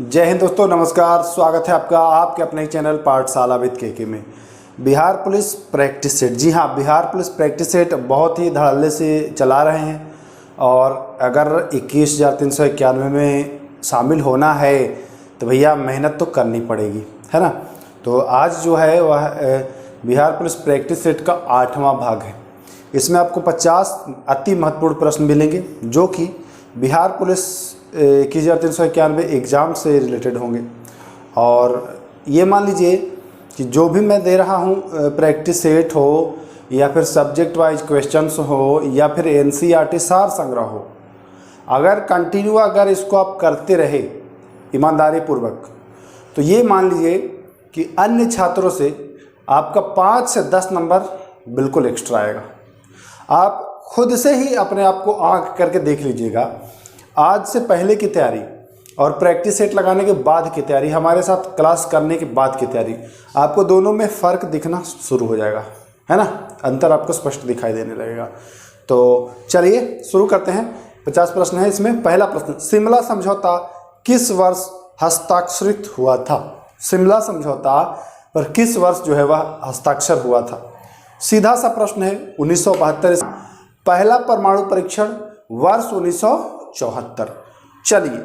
जय हिंद दोस्तों, नमस्कार। स्वागत है आपका आपके अपने चैनल पाठशाला विद के में। बिहार पुलिस प्रैक्टिस सेट, जी हाँ, बिहार पुलिस प्रैक्टिस सेट बहुत ही धड़ल्ले से चला रहे हैं। और अगर 21,391 में शामिल होना है तो भैया मेहनत तो करनी पड़ेगी, है ना। तो आज जो है वह बिहार पुलिस प्रैक्टिस सेट का 8वां भाग है। इसमें आपको 50 अति महत्वपूर्ण प्रश्न मिलेंगे जो कि बिहार पुलिस 21,391 एग्ज़ाम से रिलेटेड होंगे। और ये मान लीजिए कि जो भी मैं दे रहा हूँ प्रैक्टिस सेट हो या फिर सब्जेक्ट वाइज क्वेश्चंस हो या फिर एनसीईआरटी सार संग्रह हो, अगर कंटिन्यू अगर इसको आप करते रहे ईमानदारी पूर्वक, तो ये मान लीजिए कि अन्य छात्रों से आपका 5 से 10 नंबर बिल्कुल एक्स्ट्रा आएगा। आप खुद से ही अपने आप को आंक करके देख लीजिएगा। आज से पहले की तैयारी और प्रैक्टिस सेट लगाने के बाद की तैयारी, हमारे साथ क्लास करने के बाद की तैयारी, आपको दोनों में फ़र्क दिखना शुरू हो जाएगा, है ना। अंतर आपको स्पष्ट दिखाई देने लगेगा। तो चलिए शुरू करते हैं। 50 प्रश्न है इसमें। पहला प्रश्न, शिमला समझौता किस वर्ष हस्ताक्षरित हुआ था? शिमला समझौता पर किस वर्ष जो है वह हस्ताक्षर हुआ था? सीधा सा प्रश्न है, 1972। पहला परमाणु परीक्षण वर्ष 1974। चलिए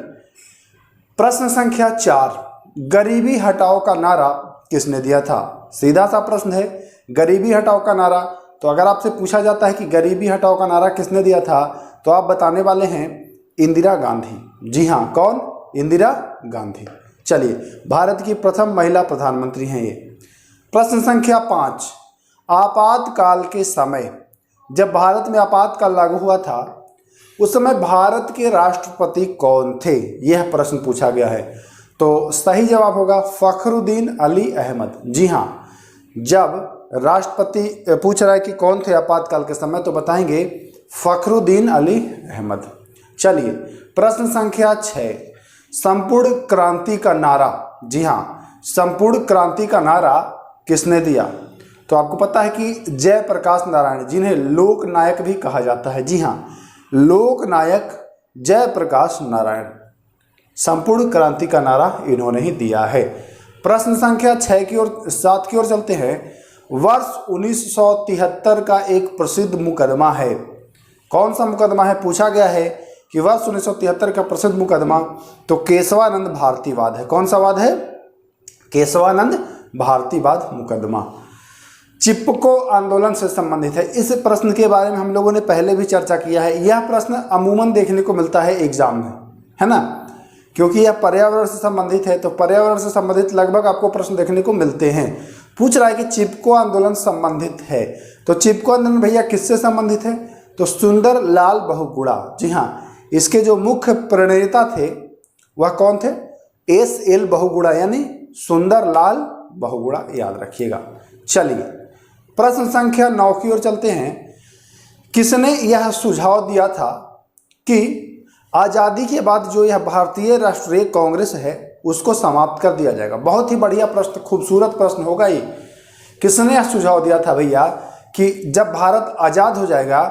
प्रश्न संख्या 4, गरीबी हटाओ का नारा किसने दिया था? सीधा सा प्रश्न है, गरीबी हटाओ का नारा। तो अगर आपसे पूछा जाता है कि गरीबी हटाओ का नारा किसने दिया था, तो आप बताने वाले हैं इंदिरा गांधी। जी हाँ, कौन? इंदिरा गांधी। चलिए, भारत की प्रथम महिला प्रधानमंत्री हैं ये। प्रश्न संख्या 5, आपातकाल के समय, जब भारत में आपातकाल लागू हुआ था उस समय भारत के राष्ट्रपति कौन थे? यह प्रश्न पूछा गया है। तो सही जवाब होगा फखरुद्दीन अली अहमद। जी हाँ, जब राष्ट्रपति पूछ रहा है कि कौन थे आपातकाल के समय, तो बताएंगे फखरुद्दीन अली अहमद। चलिए प्रश्न संख्या 6, संपूर्ण क्रांति का नारा। जी हाँ, संपूर्ण क्रांति का नारा किसने दिया? तो आपको पता है कि जयप्रकाश नारायण, जिन्हें लोक नायक भी कहा जाता है। जी हाँ, लोक नायक जयप्रकाश नारायण, संपूर्ण क्रांति का नारा इन्होंने ही दिया है। प्रश्न संख्या 7 की ओर चलते हैं। वर्ष 1973 का एक प्रसिद्ध मुकदमा है। कौन सा मुकदमा है? पूछा गया है कि वर्ष 1973 का प्रसिद्ध मुकदमा, तो केशवानंद भारतीवाद है। कौन सा वाद है? केशवानंद भारतीवाद मुकदमा। चिपको आंदोलन से संबंधित है। इस प्रश्न के बारे में हम लोगों ने पहले भी चर्चा किया है। यह प्रश्न अमूमन देखने को मिलता है एग्जाम में, है ना, क्योंकि यह पर्यावरण से संबंधित है। तो पर्यावरण से संबंधित लगभग आपको प्रश्न देखने को मिलते हैं। पूछ रहा है कि चिपको आंदोलन संबंधित है, तो चिपको आंदोलन भैया किससे संबंधित है? तो सुंदर लाल बहुगुणा। जी हाँ, इसके जो मुख्य प्रणेता थे वह कौन थे? SL बहुगुणा, यानी सुंदर लाल बहुगुणा, याद रखिएगा। चलिए प्रश्न संख्या 9 की ओर चलते हैं। किसने यह सुझाव दिया था कि आज़ादी के बाद जो यह भारतीय राष्ट्रीय कांग्रेस है उसको समाप्त कर दिया जाएगा? बहुत ही बढ़िया प्रश्न, खूबसूरत प्रश्न होगा ये। किसने यह सुझाव दिया था भैया कि जब भारत आज़ाद हो जाएगा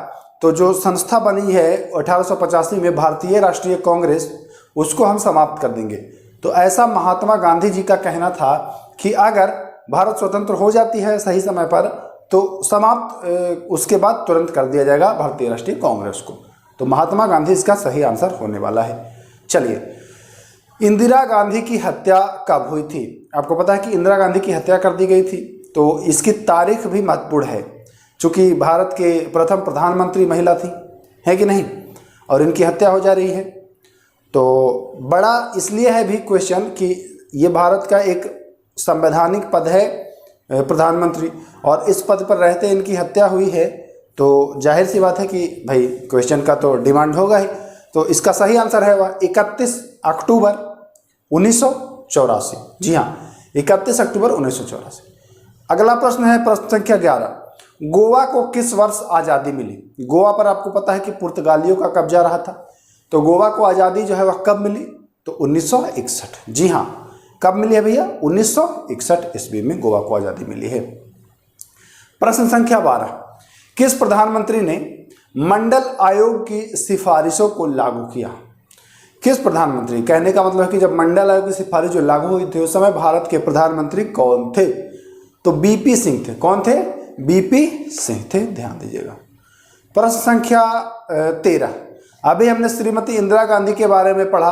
तो जो संस्था बनी है 1885 में भारतीय राष्ट्रीय कांग्रेस, उसको हम समाप्त कर देंगे? तो ऐसा महात्मा गांधी जी का कहना था कि अगर भारत स्वतंत्र हो जाती है सही समय पर, तो समाप्त उसके बाद तुरंत कर दिया जाएगा भारतीय राष्ट्रीय कांग्रेस को। तो महात्मा गांधी इसका सही आंसर होने वाला है। चलिए, इंदिरा गांधी की हत्या कब हुई थी? आपको पता है कि इंदिरा गांधी की हत्या कर दी गई थी, तो इसकी तारीख भी महत्वपूर्ण है, चूँकि भारत के प्रथम प्रधानमंत्री महिला थी, है कि नहीं, और इनकी हत्या हो जा रही है। तो बड़ा इसलिए है भी क्वेश्चन कि ये भारत का एक संवैधानिक पद है प्रधानमंत्री, और इस पद पर रहते इनकी हत्या हुई है, तो जाहिर सी बात है कि भाई क्वेश्चन का तो डिमांड होगा ही। तो इसका सही आंसर है वह 31 अक्टूबर 1984। जी हाँ, 31 अक्टूबर 1984। अगला प्रश्न है प्रश्न संख्या 11, गोवा को किस वर्ष आज़ादी मिली? गोवा पर आपको पता है कि पुर्तगालियों का कब्जा रहा था, तो गोवा को आज़ादी जो है वह कब मिली? तो 1961। जी हाँ, कब मिली है भैया? 1961 ईस्वी में गोवा को आज़ादी मिली है। प्रश्न संख्या 12, किस प्रधानमंत्री ने मंडल आयोग की सिफारिशों को लागू किया? किस प्रधानमंत्री, कहने का मतलब है कि जब मंडल आयोग की सिफारिश जो लागू हुई थी उस समय भारत के प्रधानमंत्री कौन थे? तो बीपी सिंह थे। कौन थे? बीपी सिंह थे, ध्यान दीजिएगा। प्रश्न संख्या 13, अभी हमने श्रीमती इंदिरा गांधी के बारे में पढ़ा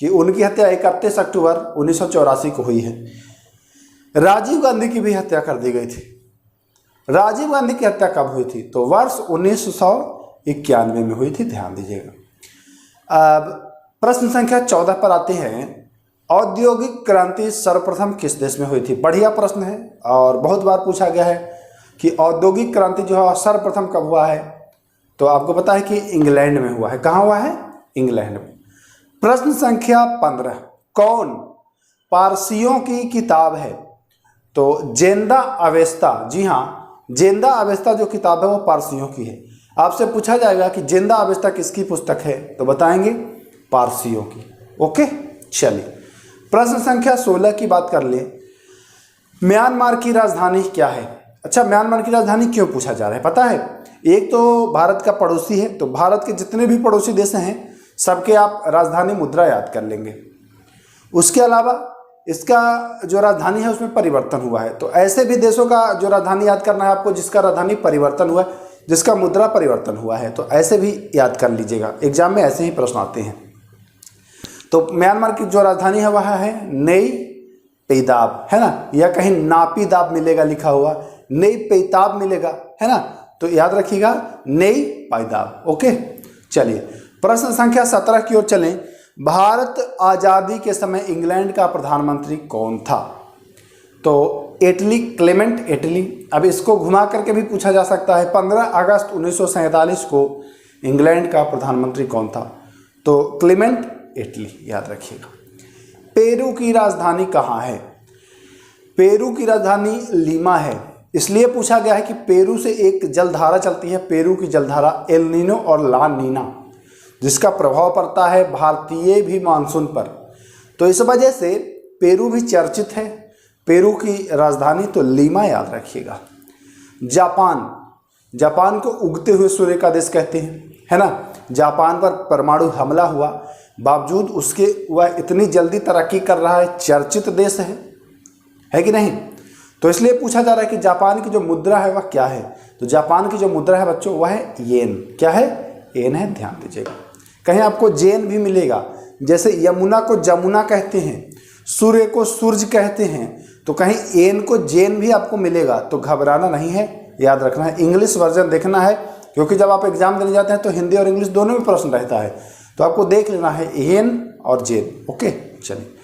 कि उनकी हत्या 31 अक्टूबर 1984 को हुई है। राजीव गांधी की भी हत्या कर दी गई थी। राजीव गांधी की हत्या कब हुई थी? तो वर्ष 1991 में हुई थी, ध्यान दीजिएगा। अब प्रश्न संख्या 14 पर आते हैं, औद्योगिक क्रांति सर्वप्रथम किस देश में हुई थी? बढ़िया प्रश्न है और बहुत बार पूछा गया है कि औद्योगिक क्रांति जो है सर्वप्रथम कब हुआ है? तो आपको पता है कि इंग्लैंड में हुआ है। कहाँ हुआ है? इंग्लैंड में। प्रश्न संख्या 15, कौन पारसियों की किताब है? तो जेंदा अवेस्ता, जी हाँ, जेंदा अवेस्ता जो किताब है वो पारसियों की है। आपसे पूछा जाएगा कि जेंदा अवेस्ता किसकी पुस्तक है, तो बताएंगे पारसियों की। ओके, चलिए प्रश्न संख्या 16 की बात कर ले। म्यांमार की राजधानी क्या है? अच्छा, म्यांमार की राजधानी क्यों पूछा जा रहा है पता है? एक तो भारत का पड़ोसी है, तो भारत के जितने भी पड़ोसी देश हैं सबके आप राजधानी मुद्रा याद कर लेंगे। उसके अलावा इसका जो राजधानी है उसमें परिवर्तन हुआ है, तो ऐसे भी देशों का जो राजधानी याद करना है आपको जिसका राजधानी परिवर्तन हुआ है, जिसका मुद्रा परिवर्तन हुआ है, तो ऐसे भी याद कर लीजिएगा। एग्जाम में ऐसे ही प्रश्न आते हैं। तो म्यांमार की जो राजधानी है वह है नई पैदाब, है ना, या कहीं नापीदाब मिलेगा लिखा हुआ, नई पैताब मिलेगा, है ना, तो याद रखिएगा नई पैदाब। ओके, चलिए प्रश्न संख्या 17 की ओर चलें। भारत आज़ादी के समय इंग्लैंड का प्रधानमंत्री कौन था? तो एटली, क्लेमेंट एटली। अब इसको घुमा करके भी पूछा जा सकता है, 15 अगस्त 1947 को इंग्लैंड का प्रधानमंत्री कौन था? तो क्लेमेंट एटली, याद रखिएगा। पेरू की राजधानी कहाँ है? पेरू की राजधानी लीमा है। इसलिए पूछा गया है कि पेरू से एक जलधारा चलती है, पेरू की जलधारा एल नीनो और ला नीना, जिसका प्रभाव पड़ता है भारतीय भी मानसून पर। तो इस वजह से पेरू भी चर्चित है। पेरू की राजधानी तो लीमा, याद रखिएगा। जापान, जापान को उगते हुए सूर्य का देश कहते हैं, है ना। जापान पर परमाणु हमला हुआ, बावजूद उसके वह इतनी जल्दी तरक्की कर रहा है, चर्चित देश है कि नहीं? तो इसलिए पूछा जा रहा है कि जापान की जो मुद्रा है वह क्या है? तो जापान की जो मुद्रा है बच्चों वह है येन। क्या है? येन है, ध्यान दीजिएगा। कहीं आपको जेन भी मिलेगा, जैसे यमुना को जमुना कहते हैं, सूर्य को सूरज कहते हैं, तो कहीं येन को जेन भी आपको मिलेगा, तो घबराना नहीं है, याद रखना है। इंग्लिश वर्जन देखना है, क्योंकि जब आप एग्जाम देने जाते हैं तो हिंदी और इंग्लिश दोनों में प्रश्न रहता है, तो आपको देख लेना है येन और जेन। ओके, चलिए।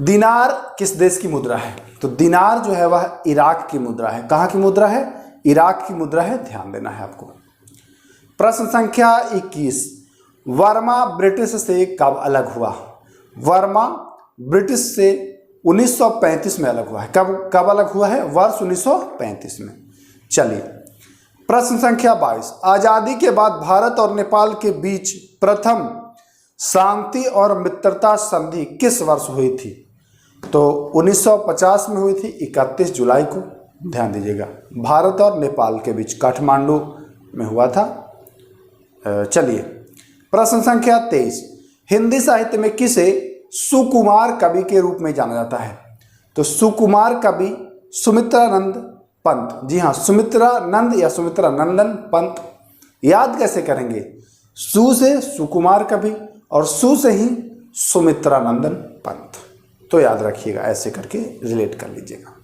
दिनार किस देश की मुद्रा है? तो दिनार जो है वह इराक की मुद्रा है। कहाँ की मुद्रा है? इराक की मुद्रा है, ध्यान देना है आपको। प्रश्न संख्या 21, वर्मा ब्रिटिश से कब अलग हुआ? वर्मा ब्रिटिश से 1935 में अलग हुआ है। कब अलग हुआ है? वर्ष 1935 में। चलिए प्रश्न संख्या 22, आज़ादी के बाद भारत और नेपाल के बीच प्रथम शांति और मित्रता संधि किस वर्ष हुई थी? तो 1950 में हुई थी, 31 जुलाई को, ध्यान दीजिएगा। भारत और नेपाल के बीच काठमांडू में हुआ था। चलिए प्रश्न संख्या 23, हिंदी साहित्य में किसे सुकुमार कवि के रूप में जाना जाता है? तो सुकुमार कवि सुमित्रानंद पंत। जी हाँ, सुमित्रानंद या सुमित्रानंदन पंत। याद कैसे करेंगे? सु से सुकुमार कवि और सु से ही सुमित्रानंदन पंत, तो याद रखिएगा, ऐसे करके रिलेट कर लीजिएगा।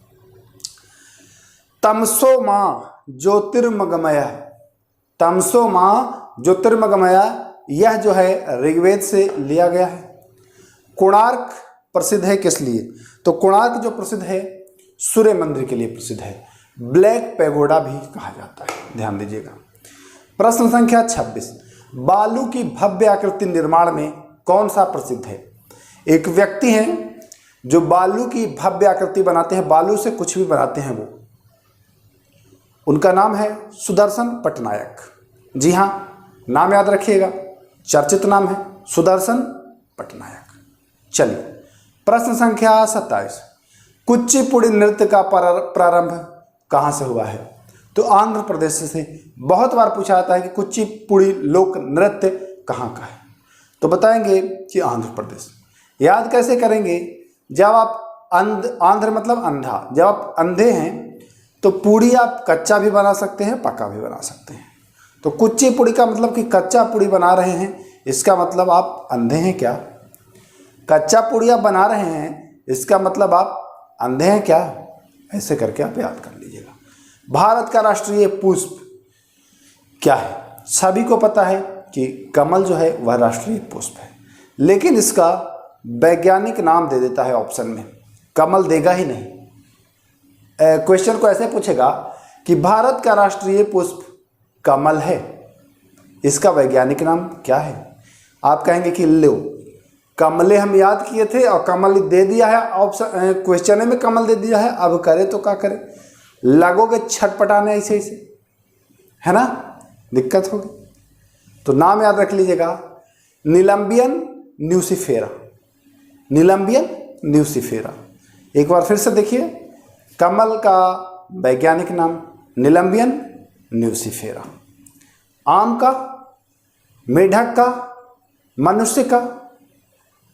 तमसो माँ ज्योतिर्मगमय, तमसो माँ ज्योतिर्मगमय, यह जो है ऋग्वेद से लिया गया है। कोणार्क प्रसिद्ध है किस लिए? तो कोणार्क जो प्रसिद्ध है सूर्य मंदिर के लिए प्रसिद्ध है, ब्लैक पैगोडा भी कहा जाता है, ध्यान दीजिएगा। प्रश्न संख्या 26, बालू की भव्य आकृति निर्माण में कौन सा प्रसिद्ध है? एक व्यक्ति हैं जो बालू की भव्य आकृति बनाते हैं, बालू से कुछ भी बनाते हैं वो, उनका नाम है सुदर्शन पटनायक। जी हाँ, नाम याद रखिएगा, चर्चित नाम है सुदर्शन पटनायक। चलिए प्रश्न संख्या 27, कुचिपुड़ी नृत्य का प्रारंभ कहाँ से हुआ है? तो आंध्र प्रदेश से। बहुत बार पूछा जाता है कि कुचिपुड़ी लोक नृत्य कहाँ का है? तो बताएंगे कि आंध्र प्रदेश। याद कैसे करेंगे, जब आप आंध्र मतलब अंधा, जब आप अंधे हैं तो पूड़ी आप कच्चा भी बना सकते हैं, पका भी बना सकते हैं। तो कुच्ची पूड़ी का मतलब कि कच्चा पूड़ी बना रहे हैं, इसका मतलब आप अंधे हैं क्या? कच्चा पूड़ी आप बना रहे हैं, इसका मतलब आप अंधे हैं क्या? ऐसे करके आप याद कर लीजिएगा। भारत का राष्ट्रीय पुष्प क्या है? सभी को पता है कि कमल जो है वह राष्ट्रीय पुष्प है, लेकिन इसका वैज्ञानिक नाम दे देता है ऑप्शन में, कमल देगा ही नहीं। क्वेश्चन को ऐसे पूछेगा कि भारत का राष्ट्रीय पुष्प कमल है, इसका वैज्ञानिक नाम क्या है? आप कहेंगे कि लो, कमले हम याद किए थे और कमल दे दिया है, ऑप्शन क्वेश्चन में कमल दे दिया है, अब करे तो क्या करें? लगोगे छटपटाने ऐसे ऐसे, है ना, दिक्कत होगी। तो नाम याद रख लीजिएगा, निलंबियन न्यूसिफेरा, निलंबियन न्यूसिफेरा। एक बार फिर से देखिए, कमल का वैज्ञानिक नाम निलंबियन न्यूसिफेरा। आम का, मेढक का, मनुष्य का,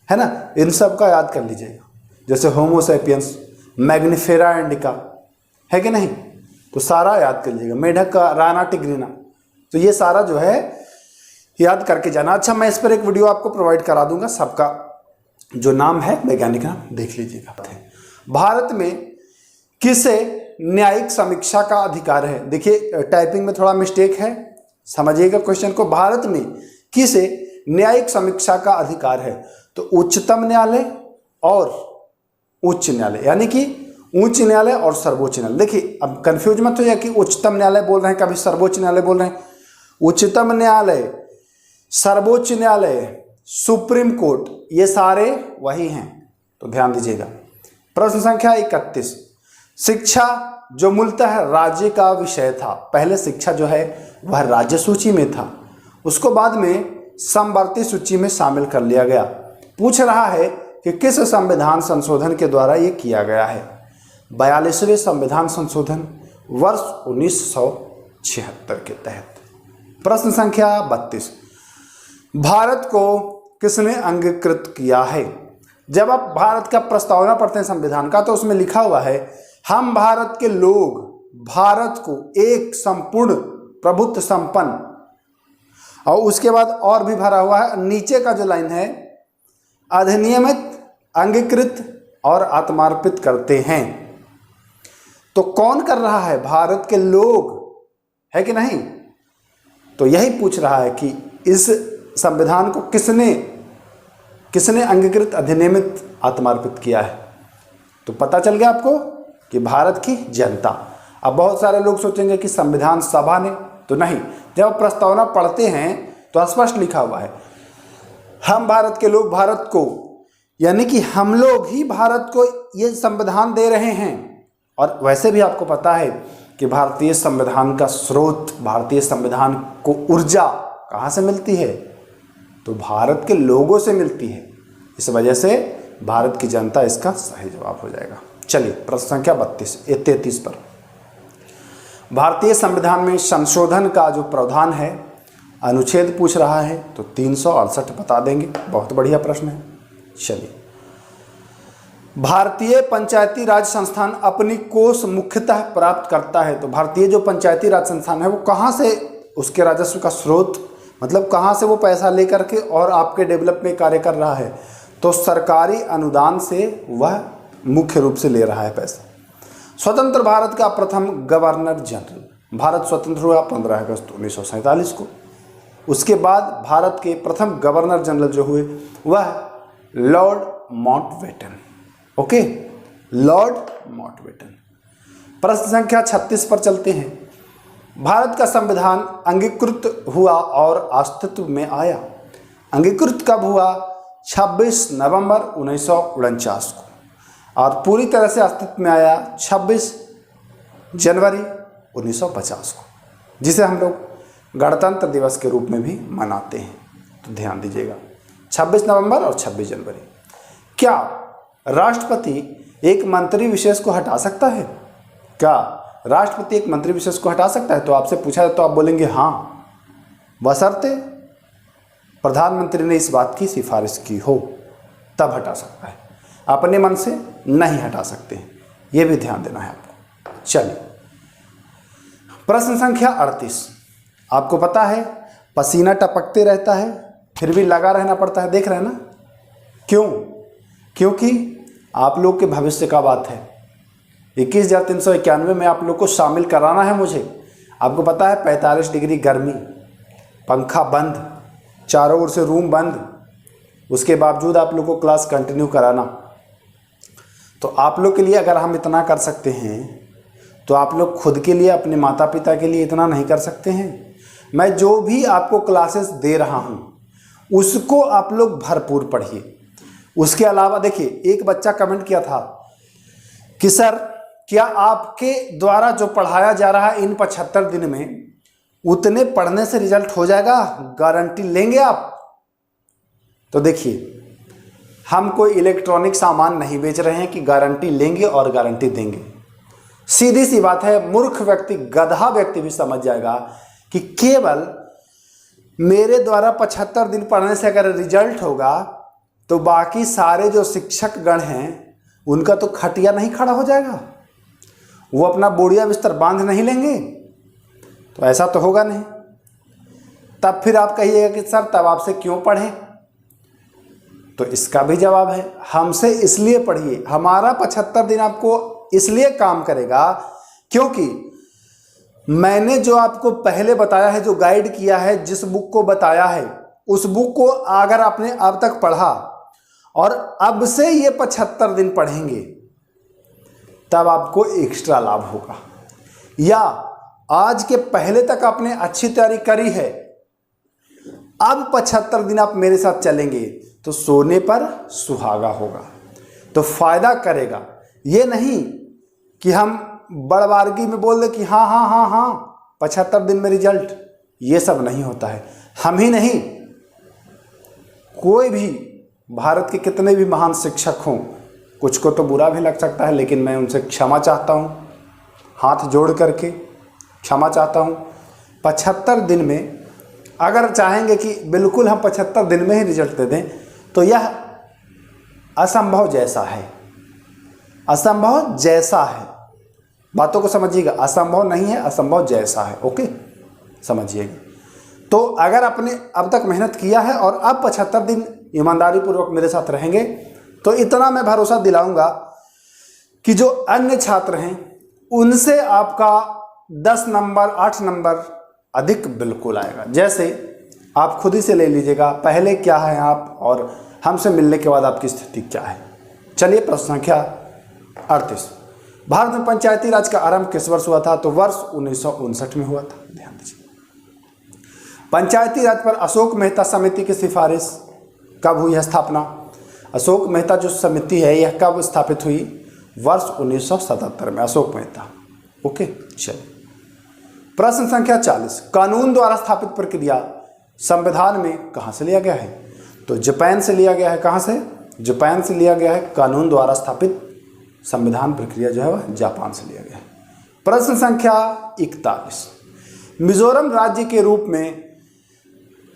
है ना, इन सब का याद कर लीजिएगा। जैसे होमोसैपियंस, मैग्निफेरा इंडिका, है कि नहीं, तो सारा याद कर लीजिएगा। मेढक का राना टिग्रिना, तो ये सारा जो है याद करके जाना। अच्छा, मैं इस पर एक वीडियो आपको प्रोवाइड करा दूंगा, सबका जो नाम है वैज्ञानिक नाम देख लीजिएगा। भारत में किसे न्यायिक समीक्षा का अधिकार है? देखिए टाइपिंग में थोड़ा मिस्टेक है, समझिएगा क्वेश्चन को। भारत में किसे न्यायिक समीक्षा का अधिकार है? तो उच्चतम न्यायालय और उच्च न्यायालय, यानी कि उच्च न्यायालय और सर्वोच्च न्यायालय। देखिए अब कंफ्यूज मत हो जाए कि उच्चतम न्यायालय बोल रहे हैं, कभी सर्वोच्च न्यायालय बोल रहे हैं। उच्चतम न्यायालय, सर्वोच्च न्यायालय, सुप्रीम कोर्ट, ये सारे वही हैं, तो ध्यान दीजिएगा। प्रश्न संख्या 31, शिक्षा जो मूलतः राज्य का विषय था, पहले शिक्षा जो है वह राज्य सूची में था, उसको बाद में समवर्ती सूची में शामिल कर लिया गया। पूछ रहा है कि किस संविधान संशोधन के द्वारा ये किया गया है? 42वें संविधान संशोधन वर्ष 1976 के तहत। प्रश्न संख्या 32, भारत को किसने अंगीकृत किया है? जब आप भारत का प्रस्तावना पढ़ते हैं संविधान का, तो उसमें लिखा हुआ है, हम भारत के लोग भारत को एक संपूर्ण प्रभुत्व संपन्न, और उसके बाद और भी भरा हुआ है, नीचे का जो लाइन है, अधिनियमित, अंगीकृत और आत्मार्पित करते हैं। तो कौन कर रहा है? भारत के लोग, है कि नहीं? तो यही पूछ रहा है कि इस संविधान को किसने अंगीकृत, अधिनियमित, आत्मार्पित किया है? तो पता चल गया आपको कि भारत की जनता। अब बहुत सारे लोग सोचेंगे कि संविधान सभा ने, तो नहीं, जब प्रस्तावना पढ़ते हैं तो स्पष्ट लिखा हुआ है, हम भारत के लोग भारत को, यानी कि हम लोग ही भारत को ये संविधान दे रहे हैं। और वैसे भी आपको पता है कि भारतीय संविधान का स्रोत, भारतीय संविधान को ऊर्जा कहाँ से मिलती है? तो भारत के लोगों से मिलती है। इस वजह से भारत की जनता इसका सही जवाब हो जाएगा। चलिए प्रश्न संख्या 33 पर, भारतीय संविधान में संशोधन का जो प्रावधान है, अनुच्छेद पूछ रहा है, तो 368 बता देंगे। बहुत बढ़िया प्रश्न है। चलिए, भारतीय पंचायती राज संस्थान अपनी कोष मुख्यतः प्राप्त करता है। तो भारतीय जो पंचायती राज संस्थान है वो कहाँ से, उसके राजस्व का स्रोत मतलब कहाँ से वो पैसा लेकर के और आपके डेवलप में कार्य कर रहा है? तो सरकारी अनुदान से वह मुख्य रूप से ले रहा है पैसा। स्वतंत्र भारत का प्रथम गवर्नर जनरल, भारत स्वतंत्र हुआ 15 अगस्त 1947 को। उसके बाद भारत के प्रथम गवर्नर जनरल जो हुए वह Lord Mountbatten. Okay, Lord Mountbatten. प्रश्न संख्या 36 पर चलते हैं। भारत का संविधान अंगीकृत हुआ और अस्तित्व में आया। अंगीकृत कब हुआ? 26 नवंबर 1949 को, और पूरी तरह से अस्तित्व में आया 26 जनवरी 1950 को, जिसे हम लोग गणतंत्र दिवस के रूप में भी मनाते हैं। तो ध्यान दीजिएगा, 26 नवंबर और 26 जनवरी। क्या राष्ट्रपति एक मंत्री विशेष को हटा सकता है? क्या राष्ट्रपति एक मंत्री विशेष को हटा सकता है? तो आपसे पूछा जाए तो आप बोलेंगे हाँ, बशर्ते प्रधानमंत्री ने इस बात की सिफारिश की हो तब हटा सकता है, अपने मन से नहीं हटा सकते हैं, ये भी ध्यान देना है आपको। चलिए, प्रश्न संख्या 38। आपको पता है पसीना टपकते रहता है फिर भी लगा रहना पड़ता है, देख रहे हैं ना क्यों? क्योंकि आप लोग के भविष्य का बात है। 21,391 में आप लोग को शामिल कराना है मुझे। आपको पता है 45 डिग्री गर्मी, पंखा बंद, चारों ओर से रूम बंद, उसके बावजूद आप लोग को क्लास कंटिन्यू कराना। तो आप लोग के लिए अगर हम इतना कर सकते हैं तो आप लोग खुद के लिए, अपने माता पिता के लिए इतना नहीं कर सकते हैं? मैं जो भी आपको क्लासेस दे रहा हूँ उसको आप लोग भरपूर पढ़िए। उसके अलावा देखिए, एक बच्चा कमेंट किया था कि सर क्या आपके द्वारा जो पढ़ाया जा रहा है इन 75 दिन में उतने पढ़ने से रिजल्ट हो जाएगा, गारंटी लेंगे आप? तो देखिए, हम कोई इलेक्ट्रॉनिक सामान नहीं बेच रहे हैं कि गारंटी लेंगे और गारंटी देंगे। सीधी सी बात है, मूर्ख व्यक्ति, गधा व्यक्ति भी समझ जाएगा कि केवल मेरे द्वारा 75 दिन पढ़ने से अगर रिजल्ट होगा तो बाकी सारे जो शिक्षक गण हैं उनका तो खटिया नहीं खड़ा हो जाएगा, वो अपना बोरिया बिस्तर बांध नहीं लेंगे? तो ऐसा तो होगा नहीं। तब फिर आप कहिएगा कि सर तब आपसे क्यों पढ़ें? तो इसका भी जवाब है, हमसे इसलिए पढ़िए। हमारा 75 दिन आपको इसलिए काम करेगा क्योंकि मैंने जो आपको पहले बताया है, जो गाइड किया है, जिस बुक को बताया है, उस बुक को अगर आपने अब तक पढ़ा और अब से ये 75 दिन पढ़ेंगे तब आपको एक्स्ट्रा लाभ होगा। या आज के पहले तक आपने अच्छी तैयारी करी है, अब 75 दिन आप मेरे साथ चलेंगे तो सोने पर सुहागा होगा, तो फायदा करेगा। ये नहीं कि हम बड़बारगी में बोल दे कि हाँ हाँ हाँ हाँ 75 दिन में रिजल्ट, ये सब नहीं होता है। हम ही नहीं, कोई भी भारत के कितने भी महान शिक्षक हों, कुछ को तो बुरा भी लग सकता है, लेकिन मैं उनसे क्षमा चाहता हूँ, हाथ जोड़ करके क्षमा चाहता हूँ। 75 दिन में अगर चाहेंगे कि बिल्कुल हम 75 दिन में ही रिजल्ट दे दें तो यह असंभव जैसा है, असंभव जैसा है। बातों को समझिएगा, असंभव नहीं है, असंभव जैसा है। ओके, समझिएगा। तो अगर आपने अब तक मेहनत किया है और अब 75 दिन ईमानदारी पूर्वक मेरे साथ रहेंगे तो इतना मैं भरोसा दिलाऊंगा कि जो अन्य छात्र हैं उनसे आपका 10 नंबर 8 नंबर अधिक बिल्कुल आएगा। जैसे आप खुद ही से ले लीजिएगा, पहले क्या है आप और हमसे मिलने के बाद आपकी स्थिति क्या है। चलिए, प्रश्न संख्या 38। भारत में पंचायती राज का आरंभ किस वर्ष हुआ था? तो वर्ष 1959 में हुआ था। ध्यान दीजिए। पंचायती राज पर अशोक मेहता समिति की सिफारिश कब हुई है स्थापना? अशोक मेहता जो समिति है यह कब स्थापित हुई? वर्ष 1977 में, अशोक मेहता। ओके, चलिए। प्रश्न संख्या 40। कानून द्वारा स्थापित प्रक्रिया संविधान में कहाँ से लिया गया है? तो जापान से लिया गया है। कहाँ से? जापान से लिया गया है। कानून द्वारा स्थापित संविधान प्रक्रिया जो है वह जापान से लिया गया है। प्रश्न संख्या 41। मिजोरम राज्य के रूप में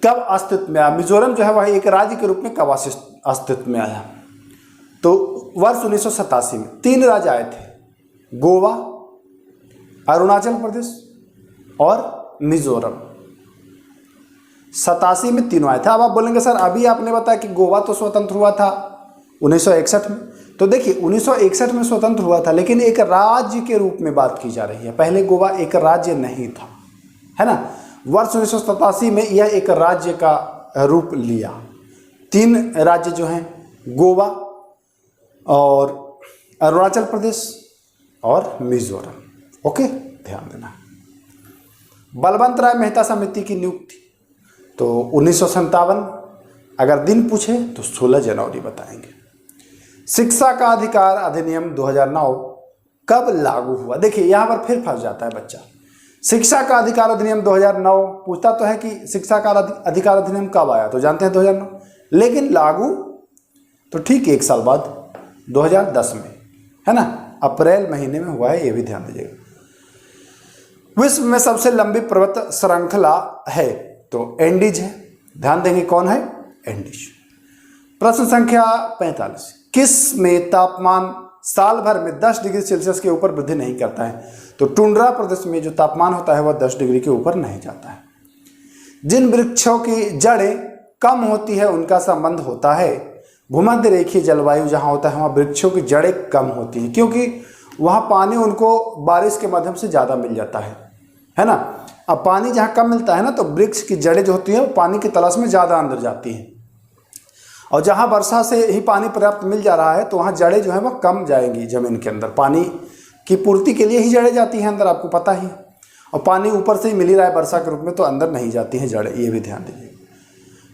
कब अस्तित्व में आया? मिजोरम जो है वह एक राज्य के रूप में कब अस्तित्व में आया? तो वर्ष 1987 में 3 राज्य आए थे, गोवा, अरुणाचल प्रदेश और मिजोरम। 87 में तीनों आए थे। अब आप बोलेंगे सर अभी आपने बताया कि गोवा तो स्वतंत्र हुआ था 1961 में। तो देखिए 1961 में स्वतंत्र हुआ था, लेकिन एक राज्य के रूप में बात की जा रही है। पहले गोवा एक राज्य नहीं था, है ना। वर्ष 1987 में यह एक राज्य का रूप लिया। 3 राज्य जो हैं, गोवा और अरुणाचल प्रदेश और मिजोरम। ओके, ध्यान देना। बलवंत राय मेहता समिति की नियुक्ति तो 1957, अगर दिन पूछे तो 16 जनवरी बताएंगे। शिक्षा का अधिकार अधिनियम 2009 कब लागू हुआ? देखिए यहाँ पर फिर फंस जाता है बच्चा। शिक्षा का अधिकार अधिनियम 2009 पूछता तो है कि शिक्षा का अधिकार अधिनियम कब आया, तो जानते हैं 2009, लेकिन लागू तो ठीक 1 साल बाद 2010 में, है ना, अप्रैल महीने में हुआ है, ये भी ध्यान दीजिएगा। विश्व में सबसे लंबी पर्वत श्रृंखला है तो एंडीज है। ध्यान देंगे कौन है, एंडीज। प्रश्न संख्या 45, किस में तापमान साल भर में 10 डिग्री सेल्सियस के ऊपर वृद्धि नहीं करता है? तो टुंड्रा प्रदेश में जो तापमान होता है वह 10 डिग्री के ऊपर नहीं जाता है। जिन वृक्षों की जड़ें कम होती है उनका संबंध होता है भूमध्य रेखीय जलवायु जहाँ होता है वहाँ वृक्षों की जड़ें कम होती हैं, क्योंकि वहाँ पानी उनको बारिश के माध्यम से ज़्यादा मिल जाता है ना। अब पानी जहाँ कम मिलता है ना तो वृक्ष की जड़ें जो होती है वो पानी की तलाश में ज़्यादा अंदर जाती हैं, और जहाँ वर्षा से ही पानी पर्याप्त मिल जा रहा है तो वहाँ जड़ें जो है वह कम जाएंगी ज़मीन के अंदर। पानी की पूर्ति के लिए ही जड़ें जाती हैं अंदर, आपको पता ही, और पानी ऊपर से ही मिल ही रहा है वर्षा के रूप में, तो अंदर नहीं जाती हैं जड़ें, ये भी ध्यान दीजिए।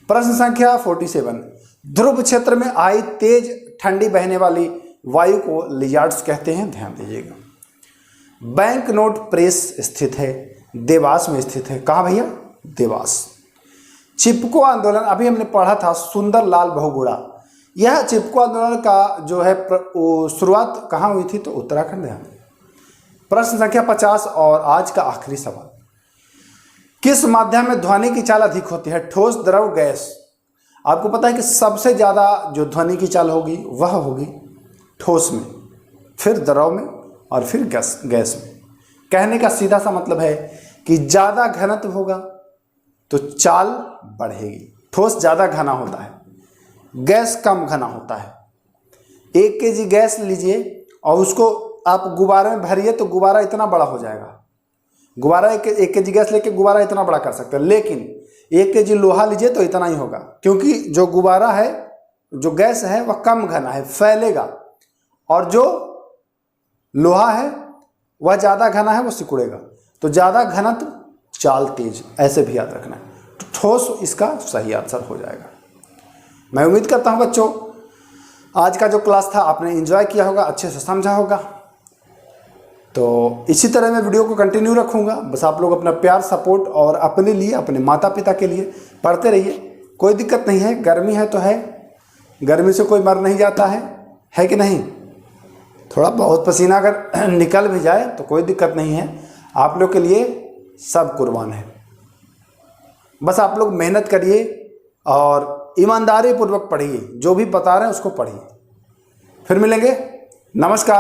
प्रश्न संख्या 47, ध्रुव क्षेत्र में आई तेज ठंडी बहने वाली वायु को लिजार्ड्स कहते हैं, ध्यान दीजिएगा। बैंक नोट प्रेस स्थित है, देवास में स्थित है। कहाँ भैया? देवास। चिपको आंदोलन अभी हमने पढ़ा था, सुंदरलाल बहुगुणा। यह चिपको आंदोलन का जो है शुरुआत कहाँ हुई थी? तो उत्तराखंड में। प्रश्न संख्या 50 और आज का आखिरी सवाल, किस माध्यम में ध्वनि की चाल अधिक होती है? ठोस, द्रव, गैस। आपको पता है कि सबसे ज़्यादा जो ध्वनि की चाल होगी वह होगी ठोस में, फिर द्रव में और फिर गैस में। कहने का सीधा सा मतलब है कि ज़्यादा घनत्व होगा तो चाल बढ़ेगी। ठोस ज़्यादा घना होता है, गैस कम घना होता है। 1 kg गैस लीजिए और उसको आप गुब्बारे में भरिए तो गुब्बारा इतना बड़ा हो जाएगा। गुब्बारा 1 kg गैस लेके गुब्बारा इतना बड़ा कर सकते हैं, लेकिन 1 kg लोहा लीजिए तो इतना ही होगा, क्योंकि जो गुब्बारा है, जो गैस है वह कम घना है, फैलेगा, और जो लोहा है वह ज़्यादा घना है, वो सिकुड़ेगा। तो ज़्यादा घनत्व चाल तेज, ऐसे भी याद रखना है। तो ठोस इसका सही आंसर हो जाएगा। मैं उम्मीद करता हूँ बच्चों आज का जो क्लास था आपने एंजॉय किया होगा, अच्छे से समझा होगा। तो इसी तरह मैं वीडियो को कंटिन्यू रखूँगा। बस आप लोग अपना प्यार, सपोर्ट और अपने लिए, अपने माता पिता के लिए पढ़ते रहिए। कोई दिक्कत नहीं है, गर्मी है तो है, गर्मी से कोई मर नहीं जाता है कि नहीं? थोड़ा बहुत पसीना अगर निकल भी जाए तो कोई दिक्कत नहीं है, आप लोग के लिए सब कुर्बान है। बस आप लोग मेहनत करिए और ईमानदारी पूर्वक पढ़िए, जो भी बता रहे हैं उसको पढ़िए। फिर मिलेंगे, नमस्कार।